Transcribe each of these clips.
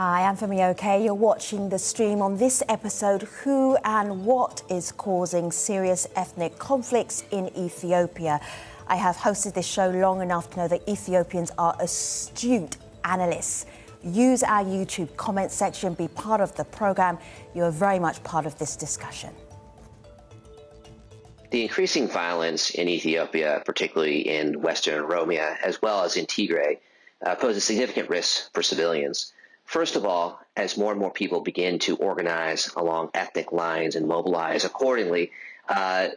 Hi, I'm Femi OK. You're watching the stream. On this episode, who and what is causing serious ethnic conflicts in Ethiopia? I have hosted this show long enough to know that Ethiopians are astute analysts. Use our YouTube comment section, be part of the program. You're very much part of this discussion. The increasing violence in Ethiopia, particularly in Western Oromia, as well as in Tigray, poses significant risks for civilians. First of all, as more and more people begin to organize along ethnic lines and mobilize accordingly,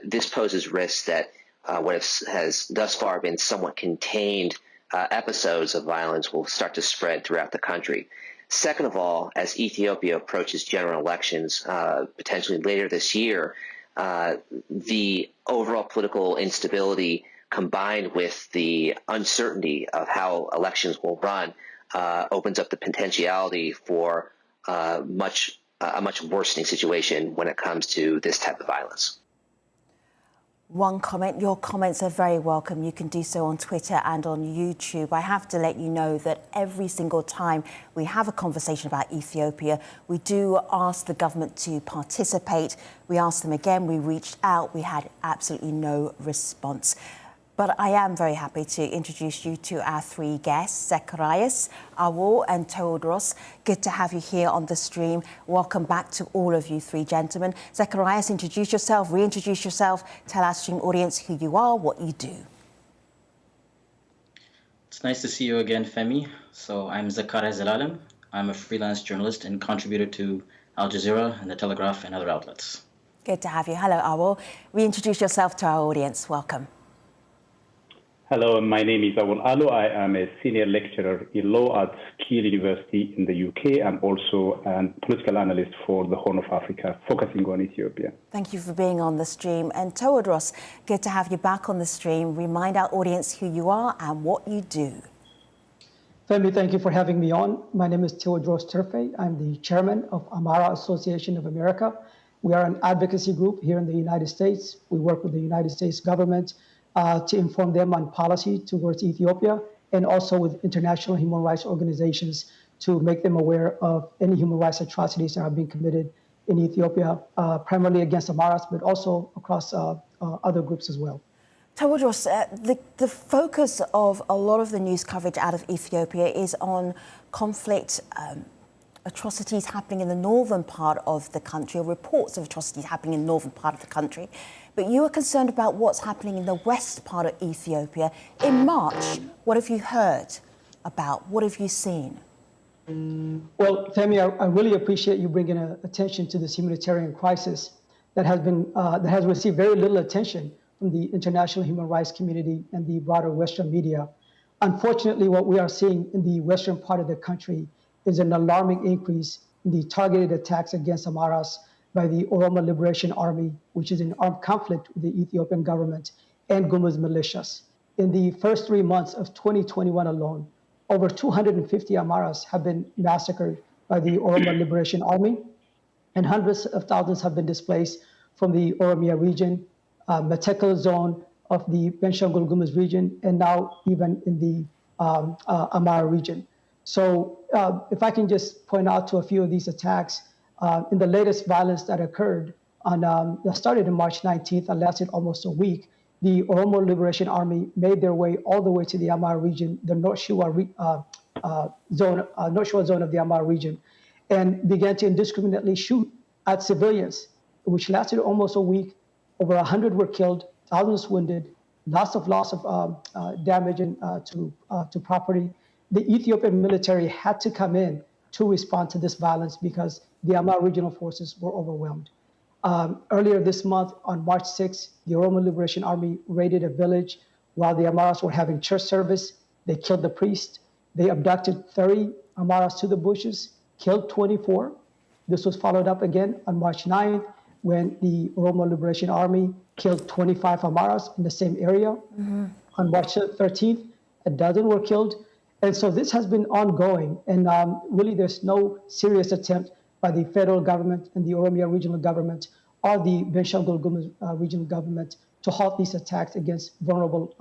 this poses risks that what has thus far been somewhat contained episodes of violence will start to spread throughout the country. Second of all, as Ethiopia approaches general elections potentially later this year, the overall political instability combined with the uncertainty of how elections will run opens up the potentiality for a much worsening situation when it comes to this type of violence. One comment, your comments are very welcome. You can do so on Twitter and on YouTube. I have to let you know that every single time we have a conversation about Ethiopia, we do ask the government to participate. We asked them again, we reached out, we had absolutely no response. But I am very happy to introduce you to our three guests, Zacharias, Awol and Teodros. Good to have you here on the stream. Welcome back to all of you three gentlemen. Zacharias, introduce yourself, reintroduce yourself, tell our stream audience who you are, what you do. It's nice to see you again, Femi. So I'm Zacharias Zelalem. I'm a freelance journalist and contributor to Al Jazeera and The Telegraph and other outlets. Good to have you. Hello, Awol. Reintroduce yourself to our audience. Welcome. Hello, my name is Awol Alo. I am a senior lecturer in law at Keele University in the UK. I'm also a political analyst for the Horn of Africa, focusing on Ethiopia. Thank you for being on the stream. And Teodros, good to have you back on the stream. Remind our audience who you are and what you do. Femi, thank you for having me on. My name is Teodros Terfe. I'm the chairman of Amara Association of America. We are an advocacy group here in the United States. We work with the United States government to inform them on policy towards Ethiopia, and also with international human rights organizations to make them aware of any human rights atrocities that are being committed in Ethiopia, primarily against Amaras, but also across other groups as well. Teodros, the focus of a lot of the news coverage out of Ethiopia is on conflict, atrocities happening in the northern part of the country, or reports of atrocities happening in the northern part of the country. But you are concerned about what's happening in the west part of Ethiopia. In March, what have you heard about? What have you seen? Well, Femi, I really appreciate you bringing attention to this humanitarian crisis that has received very little attention from the international human rights community and the broader Western media. Unfortunately, what we are seeing in the western part of the country is an alarming increase in the targeted attacks against Amaras by the Oromo Liberation Army, which is in armed conflict with the Ethiopian government, and Gumuz militias. In the first 3 months of 2021 alone, over 250 Amaras have been massacred by the Oromo Liberation Army, and hundreds of thousands have been displaced from the Oromia region, Metekel zone of the Benshangul Gumuz region, and now even in the Amara region. So if I can just point out to a few of these attacks, in the latest violence that occurred that started on March 19th and lasted almost a week, the Oromo Liberation Army made their way all the way to the Amara region, the North Shore zone of the Amara region, and began to indiscriminately shoot at civilians, which lasted almost a week. Over 100 were killed, thousands wounded, lots of damage to property. The Ethiopian military had to come in to respond to this violence because the Amara regional forces were overwhelmed. Earlier this month, on March 6th, the Oromo Liberation Army raided a village while the Amaras were having church service. They killed the priest. They abducted 30 Amaras to the bushes, killed 24. This was followed up again on March 9th when the Oromo Liberation Army killed 25 Amaras in the same area. Mm-hmm. On March 13th, a dozen were killed. And so this has been ongoing, and really there's no serious attempt by the federal government and the Oromia regional government or the Benshangul Gumuz regional government to halt these attacks against vulnerable,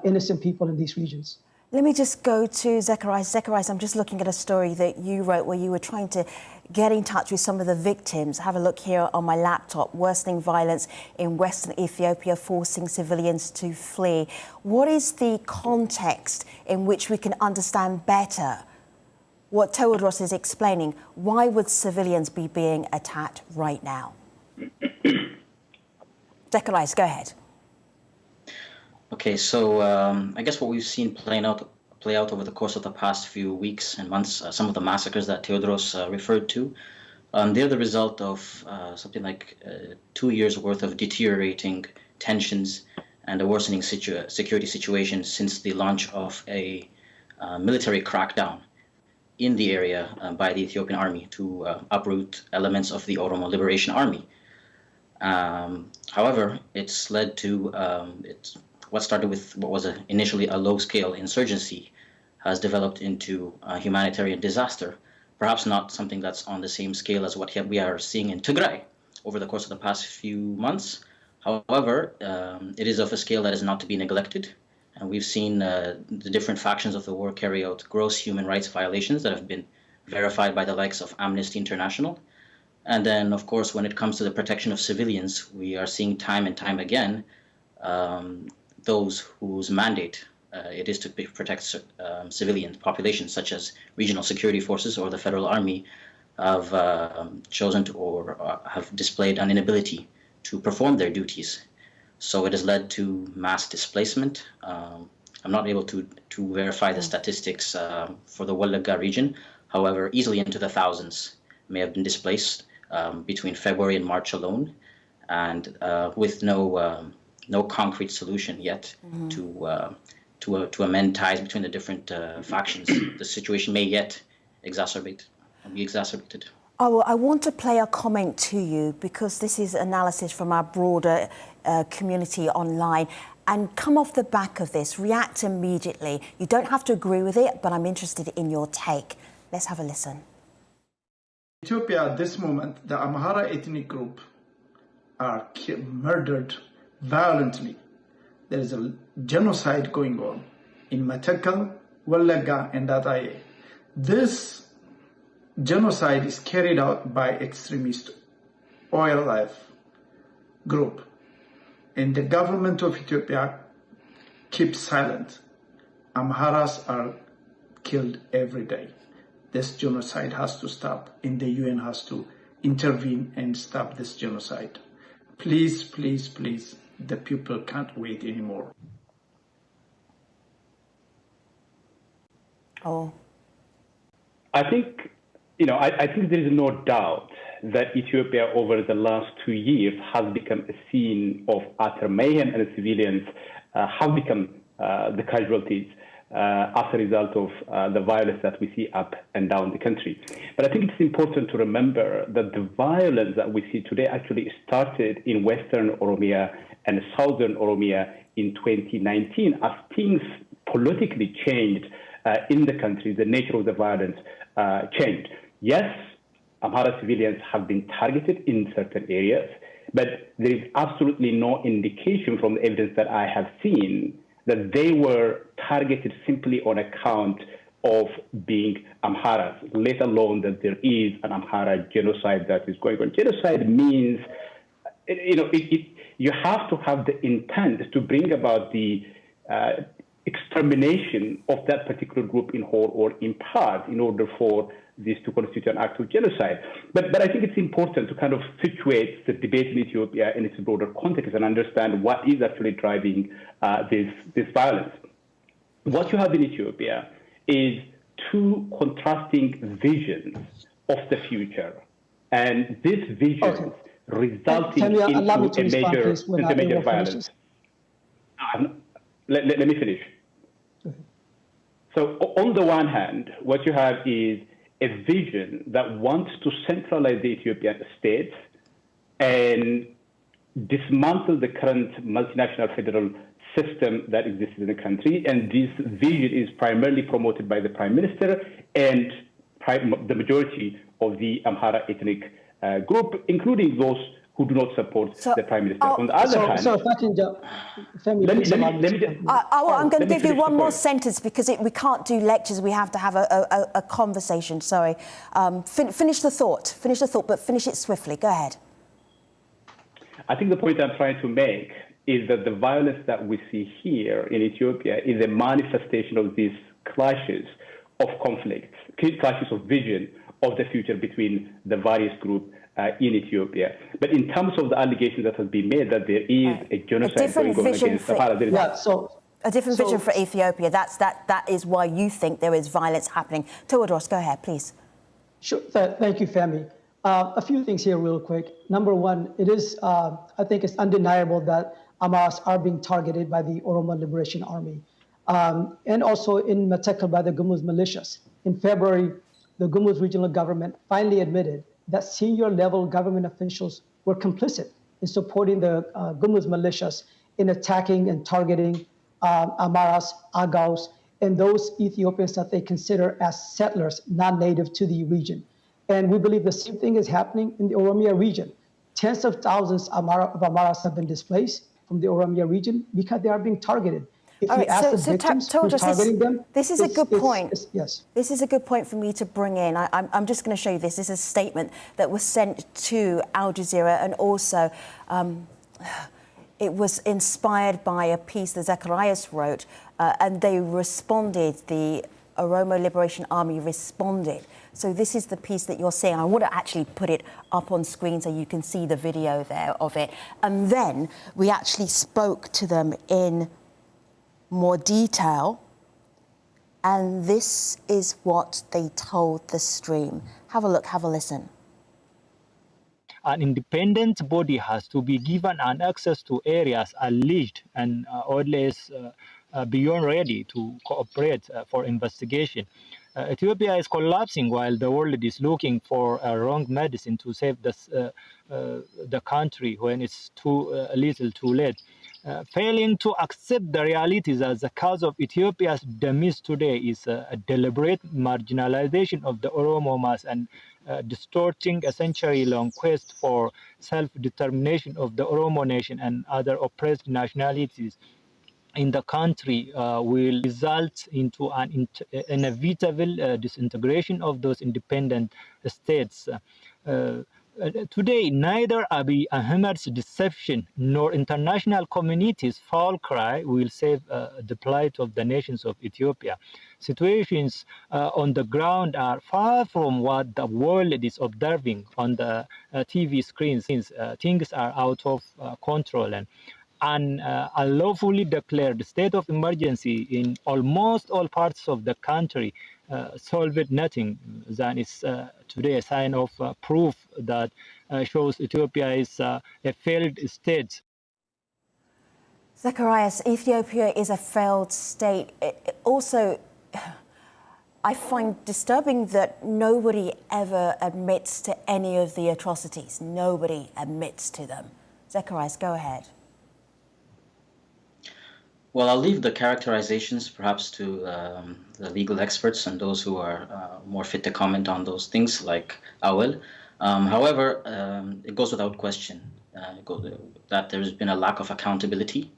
innocent people in these regions. Let me just go to Zacharias. Zacharias, I'm just looking at a story that you wrote where you were trying to get in touch with some of the victims. Have a look here on my laptop. Worsening violence in Western Ethiopia, forcing civilians to flee. What is the context in which we can understand better what Tewodros is explaining? Why would civilians be being attacked right now? Zacharias, go ahead. Okay, so I guess what we've seen play out over the course of the past few weeks and months, some of the massacres that Tewodros referred to, they're the result of something like 2 years worth of deteriorating tensions and a worsening security situation since the launch of a military crackdown in the area by the Ethiopian army to uproot elements of the Oromo Liberation Army. However, it's led to what started with what was initially a low-scale insurgency has developed into a humanitarian disaster, perhaps not something that's on the same scale as what we are seeing in Tigray over the course of the past few months. However, it is of a scale that is not to be neglected, and we've seen the different factions of the war carry out gross human rights violations that have been verified by the likes of Amnesty International. And then, of course, when it comes to the protection of civilians, we are seeing time and time again those whose mandate it is to protect civilian populations, such as regional security forces or the federal army, have chosen to or have displayed an inability to perform their duties. So it has led to mass displacement. I'm not able to verify the statistics for the Wallagga region. However, easily into the thousands may have been displaced between February and March alone, and with no concrete solution yet to amend ties between the different factions. The situation may yet be exacerbated. Oh, I want to play a comment to you because this is analysis from our broader community online. And come off the back of this, react immediately. You don't have to agree with it, but I'm interested in your take. Let's have a listen. Ethiopia at this moment, the Amhara ethnic group are murdered violently. There is a genocide going on in Matakkal, Wallagga, and Dadaye. This genocide is carried out by extremist oil life group, and the government of Ethiopia keeps silent. Amharas are killed every day. This genocide has to stop, and the UN has to intervene and stop this genocide. Please, please, please, the people can't wait anymore. Oh. I think, I think there is no doubt that Ethiopia over the last 2 years has become a scene of utter mayhem, and civilians have become the casualties as a result of the violence that we see up and down the country. But I think it's important to remember that the violence that we see today actually started in Western Oromia and Southern Oromia in 2019 as things politically changed in the country. The nature of the violence changed. Yes, Amhara civilians have been targeted in certain areas, but there is absolutely no indication from the evidence that I have seen that they were targeted simply on account of being Amharas, let alone that there is an Amhara genocide that is going on. Genocide means, you have to have the intent to bring about the extermination of that particular group in whole or in part in order for this to constitute an act of genocide. But I think it's important to kind of situate the debate in Ethiopia in its broader context and understand what is actually driving this violence. What you have in Ethiopia is two contrasting visions of the future. And this vision resulting into a major violence. Let me finish. So on the one hand, what you have is a vision that wants to centralize the Ethiopian state and dismantle the current multinational federal system that exists in the country. And this vision is primarily promoted by the Prime Minister and the majority of the Amhara ethnic group, including those who do not support the Prime Minister. On the Oh, other hand, so if I can jump, Femi, let me please allow me I'm going to let me give you finish one the more point. sentence because we can't do lectures. We have to have a conversation. Sorry. Finish the thought. Finish the thought, but finish it swiftly. Go ahead. I think the point I'm trying to make is that the violence that we see here in Ethiopia is a manifestation of these clashes of conflicts, clashes of vision of the future between the various groups in Ethiopia. But in terms of the allegations that has been made that there is a genocide going on against Amhara, there is a different vision for Ethiopia. That is why you think there is violence happening. Tewodros, go ahead, please. Sure. Thank you, Femi. A few things here real quick. Number one, it is, I think it's undeniable that Amharas are being targeted by the Oromo Liberation Army and also in Matakel by the Gumuz militias. In February, the Gumuz regional government finally admitted that senior level government officials were complicit in supporting the Gumuz militias in attacking and targeting Amharas, Agaus, and those Ethiopians that they consider as settlers, non-native to the region. And we believe the same thing is happening in the Oromia region. Tens of thousands of Amharas have been displaced from the Oromia region because they are being targeted. If you ask the victims who's targeting them, this is a good point. Yes. This is a good point for me to bring in. I'm just going to show you this. This is a statement that was sent to Al Jazeera, and also it was inspired by a piece that Zacharias wrote, and they responded, the Oromo Liberation Army responded. So this is the piece that you're seeing. I want to actually put it up on screen so you can see the video there of it. And then we actually spoke to them in more detail, and this is what they told the stream. Have a look, have a listen. An independent body has to be given an access to areas alleged and always beyond ready to cooperate for investigation. Ethiopia is collapsing while the world is looking for a wrong medicine to save the country when it's too little too late. Failing to accept the realities as the cause of Ethiopia's demise today is a deliberate marginalization of the Oromo mass and distorting a century-long quest for self-determination of the Oromo nation and other oppressed nationalities in the country will result into an inevitable disintegration of those independent states. Today, neither Abiy Ahmed's deception nor international community's foul cry will save the plight of the nations of Ethiopia. Situations on the ground are far from what the world is observing on the TV screens. Things are out of control, and an unlawfully declared state of emergency in almost all parts of the country solved nothing. That is today a sign of proof that shows Ethiopia is a failed state. Zacharias, Ethiopia is a failed state. Also, I find disturbing that nobody ever admits to any of the atrocities. Nobody admits to them. Zacharias, go ahead. Well, I'll leave the characterizations perhaps to the legal experts and those who are more fit to comment on those things, like Awel. However, it goes without question that there's been a lack of accountability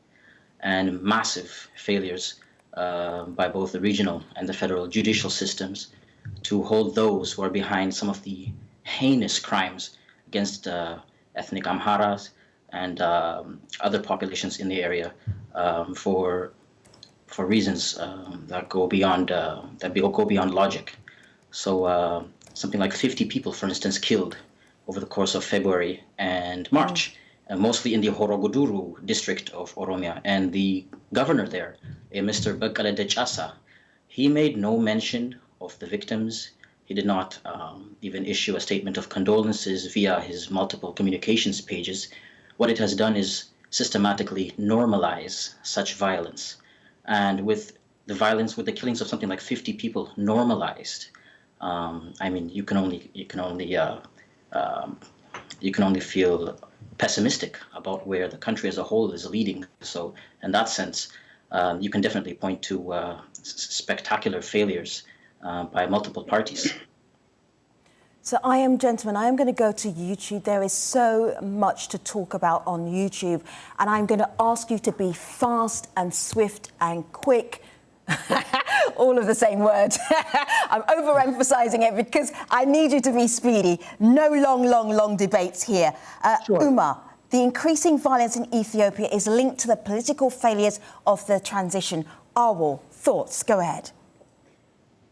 and massive failures by both the regional and the federal judicial systems to hold those who are behind some of the heinous crimes against ethnic Amharas and other populations in the area for reasons that go beyond logic. So something like 50 people, for instance, killed over the course of February and March, mostly in the Horogoduru district of Oromia. And the governor there, Mr. Bekkele Dechasa, he made no mention of the victims. He did not even issue a statement of condolences via his multiple communications pages. What it has done is systematically normalize such violence. And with the violence, with the killings of something like 50 people normalized, I mean, you can only feel pessimistic about where the country as a whole is leading. So in that sense, you can definitely point to spectacular failures by multiple parties. So gentlemen, I am going to go to YouTube. There is so much to talk about on YouTube, and I'm going to ask you to be fast and swift and quick. All of the same words. I'm overemphasizing it because I need you to be speedy. No long debates here. Sure. Umar, the increasing violence in Ethiopia is linked to the political failures of the transition. Awal, thoughts? Go ahead.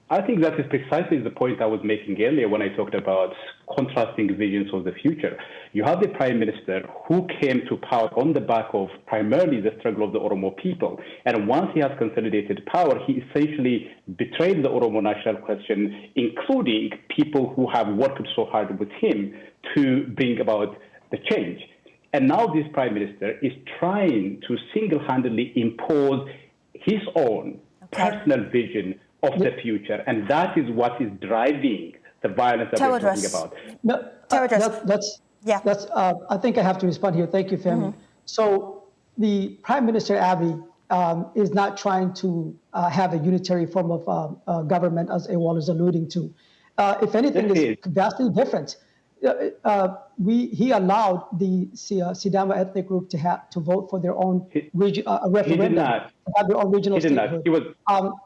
I think that is precisely the point I was making earlier when I talked about contrasting visions of the future. You have the prime minister who came to power on the back of primarily the struggle of the Oromo people. And once he has consolidated power, he essentially betrayed the Oromo national question, including people who have worked so hard with him to bring about the change. And now this prime minister is trying to single-handedly impose his own personal vision of the future, and that is what is driving the violence that we're talking about. No, that's. I think I have to respond here. Thank you, Femi. So the Prime Minister Abiy is not trying to have a unitary form of government, as Awal is alluding to. If anything, it's vastly different. He allowed the Sidama ethnic group to vote for their own referendum. He did not. Have their own regional statehood. He was.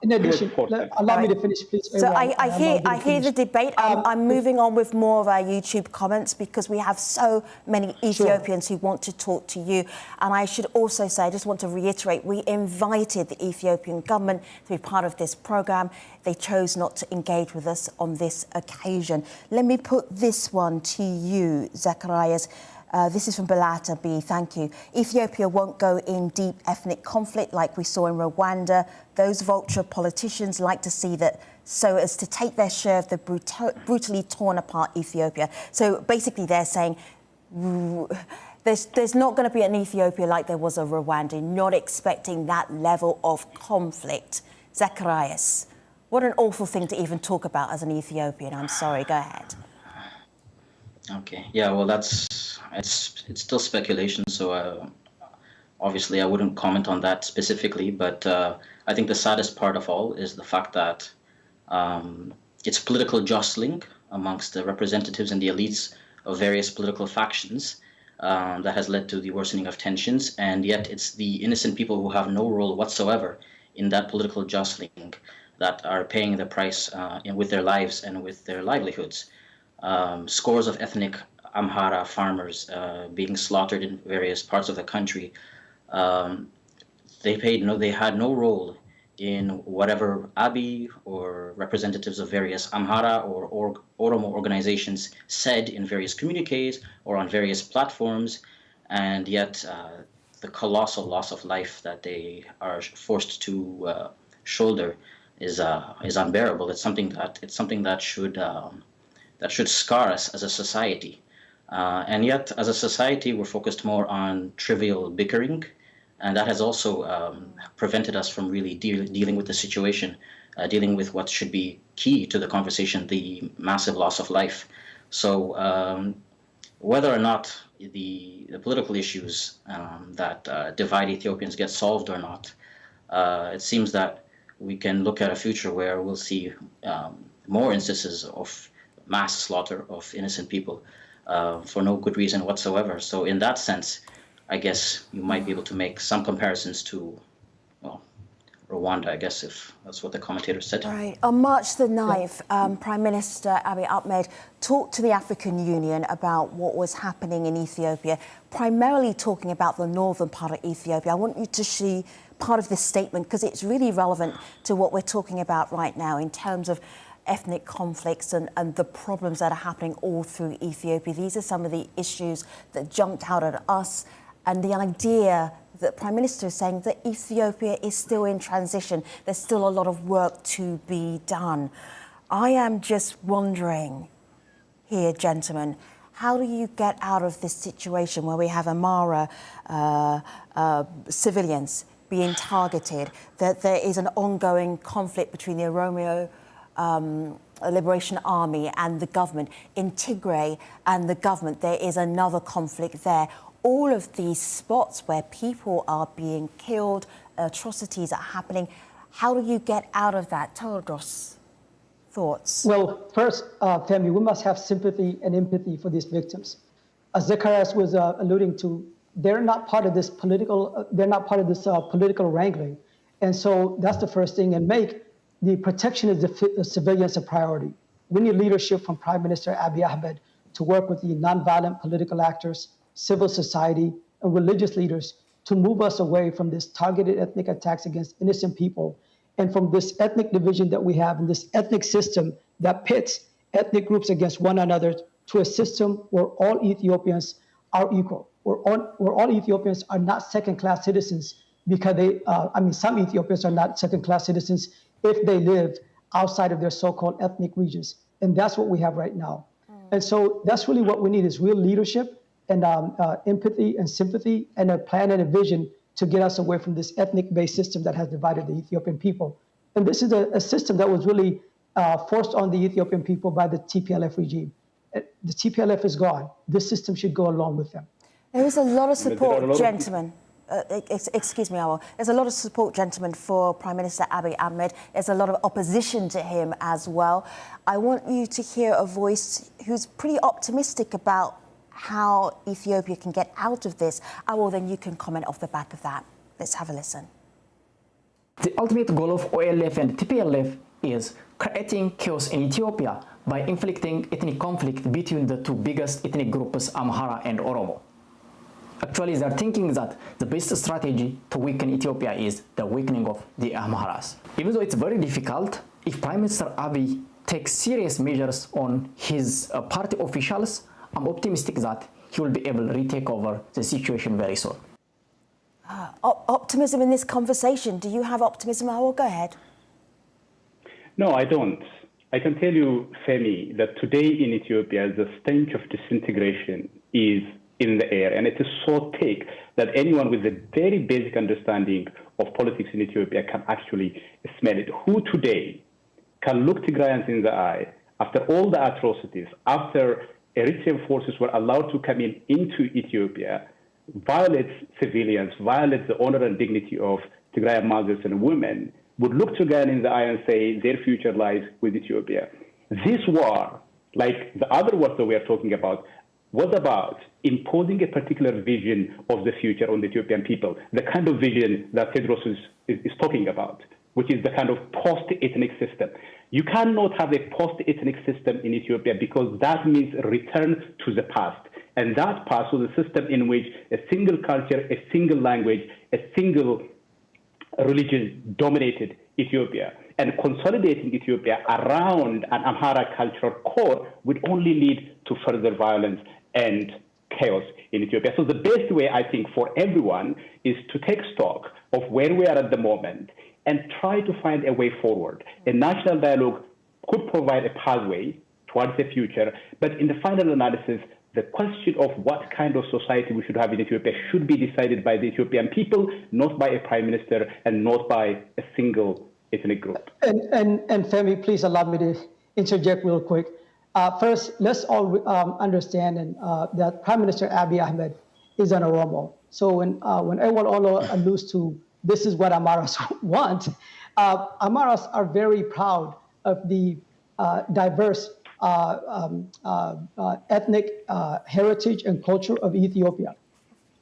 In addition, allow me to finish, please. So I hear the debate. I'm moving on with more of our YouTube comments because we have so many Ethiopians who want to talk to you. And I should also say, I just want to reiterate, we invited the Ethiopian government to be part of this program. They chose not to engage with us on this occasion. Let me put this one to you, Zacharias. This is from Balata B. Thank you. Ethiopia won't go in deep ethnic conflict like we saw in Rwanda. Those vulture politicians like to see that so as to take their share of the brutally torn apart Ethiopia. So basically they're saying there's not going to be an Ethiopia like there was a Rwanda, not expecting that level of conflict. Zacharias, what an awful thing to even talk about as an Ethiopian. I'm sorry, go ahead. Okay, yeah, well, it's still speculation, so obviously I wouldn't comment on that specifically, but I think the saddest part of all is the fact that it's political jostling amongst the representatives and the elites of various political factions that has led to the worsening of tensions, and yet it's the innocent people who have no role whatsoever in that political jostling that are paying the price with their lives and with their livelihoods. Scores of ethnic Amhara farmers being slaughtered in various parts of the country. They had no role in whatever Abiy or representatives of various Amhara or Oromo organizations said in various communiques or on various platforms, and yet the colossal loss of life that they are forced to shoulder is unbearable. It's something that should scar us as a society. And yet, as a society, we're focused more on trivial bickering, and that has also prevented us from really dealing with the situation, dealing with what should be key to the conversation, the massive loss of life. So whether or not the political issues that divide Ethiopians get solved or not, it seems that we can look at a future where we'll see more instances of mass slaughter of innocent people for no good reason whatsoever. So in that sense, I guess you might be able to make some comparisons to, well, Rwanda, I guess, if that's what the commentator said. Right. On March the 9th, Prime Minister Abiy Ahmed talked to the African Union about what was happening in Ethiopia, primarily talking about the northern part of Ethiopia. I want you to see part of this statement because it's really relevant to what we're talking about right now in terms of ethnic conflicts and the problems that are happening all through Ethiopia. These are some of the issues that jumped out at us, and the idea that Prime Minister is saying that Ethiopia is still in transition. There's still a lot of work to be done. I am just wondering here, gentlemen, how do you get out of this situation where we have Amhara civilians being targeted, that there is an ongoing conflict between the Oromo Liberation Army and the government, in Tigray and the government, there is another conflict there. All of these spots where people are being killed, atrocities are happening. How do you get out of that? Tewodros, Thoughts? Well, first, Femi, we must have sympathy and empathy for these victims. As Zacharias was alluding to, they're not part of this political. Political wrangling, and so that's the first thing. And make the protection of the civilians a priority. We need leadership from Prime Minister Abiy Ahmed to work with the nonviolent political actors, civil society, and religious leaders to move us away from this targeted ethnic attacks against innocent people and from this ethnic division that we have and this ethnic system that pits ethnic groups against one another to a system where all Ethiopians are equal, where all Ethiopians are not second-class citizens because some Ethiopians are not second-class citizens if they live outside of their so-called ethnic regions. And that's what we have right now. And so that's really what we need is real leadership and empathy and sympathy and a plan and a vision to get us away from this ethnic-based system that has divided the Ethiopian people. And this is a system that was really forced on the Ethiopian people by the TPLF regime. The TPLF is gone. This system should go along with them. There is a lot of support, gentlemen. Excuse me, Awal. There's a lot of support, gentlemen, for Prime Minister Abiy Ahmed. There's a lot of opposition to him as well. I want you to hear a voice who's pretty optimistic about how Ethiopia can get out of this. Awal, then you can comment off the back of that. Let's have a listen. The ultimate goal of OLF and TPLF is creating chaos in Ethiopia by inflicting ethnic conflict between the two biggest ethnic groups, Amhara and Oromo. Actually, they're thinking that the best strategy to weaken Ethiopia is the weakening of the Amharas. Even though it's very difficult, if Prime Minister Abiy takes serious measures on his party officials, I'm optimistic that he will be able to retake over the situation very soon. Optimism in this conversation. Do you have optimism, Awal? Go ahead. No, I don't. I can tell you, Femi, that today in Ethiopia, the stench of disintegration is in the air, and it is so thick that anyone with a very basic understanding of politics in Ethiopia can actually smell it. Who today can look Tigrayans in the eye after all the atrocities, after Eritrean forces were allowed to come into Ethiopia, violate civilians, violate the honor and dignity of Tigrayan mothers and women, would look Tigrayan in the eye and say their future lies with Ethiopia. This war, like the other wars that we are talking about, was about imposing a particular vision of the future on the Ethiopian people, the kind of vision that Tedros is talking about, which is the kind of post-ethnic system. You cannot have a post-ethnic system in Ethiopia because that means return to the past. And that past was a system in which a single culture, a single language, a single religion dominated Ethiopia. And consolidating Ethiopia around an Amhara cultural core would only lead to further violence and chaos in Ethiopia. So the best way, I think, for everyone is to take stock of where we are at the moment and try to find a way forward. A national dialogue could provide a pathway towards the future, but in the final analysis, the question of what kind of society we should have in Ethiopia should be decided by the Ethiopian people, not by a prime minister and not by a single ethnic group. And Femi, please allow me to interject real quick. First, let's all understand that Prime Minister Abiy Ahmed is an Oromo. So when Awal Olo alludes to this is what Amaras want, Amaras are very proud of the diverse ethnic heritage and culture of Ethiopia.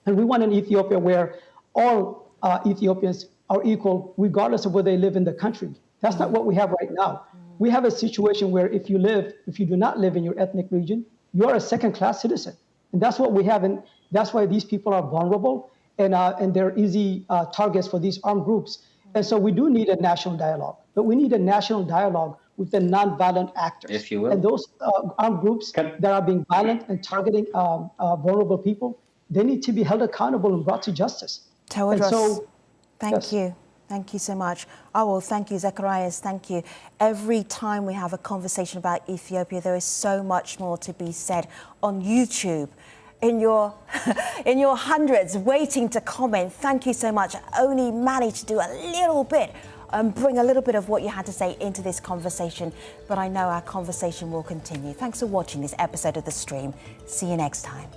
And we want an Ethiopia where all Ethiopians are equal regardless of where they live in the country. That's not what we have right now. We have a situation where if you do not live in your ethnic region, you are a second-class citizen. And that's what we have. And that's why these people are vulnerable and they're easy targets for these armed groups. And so we do need a national dialogue, but we need a national dialogue with the non-violent actors. If you will. And those armed groups that are being violent and targeting vulnerable people, they need to be held accountable and brought to justice. Tedros, thank you. Thank you so much. Awal, thank you. Zacharias, thank you. Every time we have a conversation about Ethiopia, there is so much more to be said on YouTube. In your hundreds waiting to comment. Thank you so much. I only managed to do a little bit and bring a little bit of what you had to say into this conversation, but I know our conversation will continue. Thanks for watching this episode of The Stream. See you next time.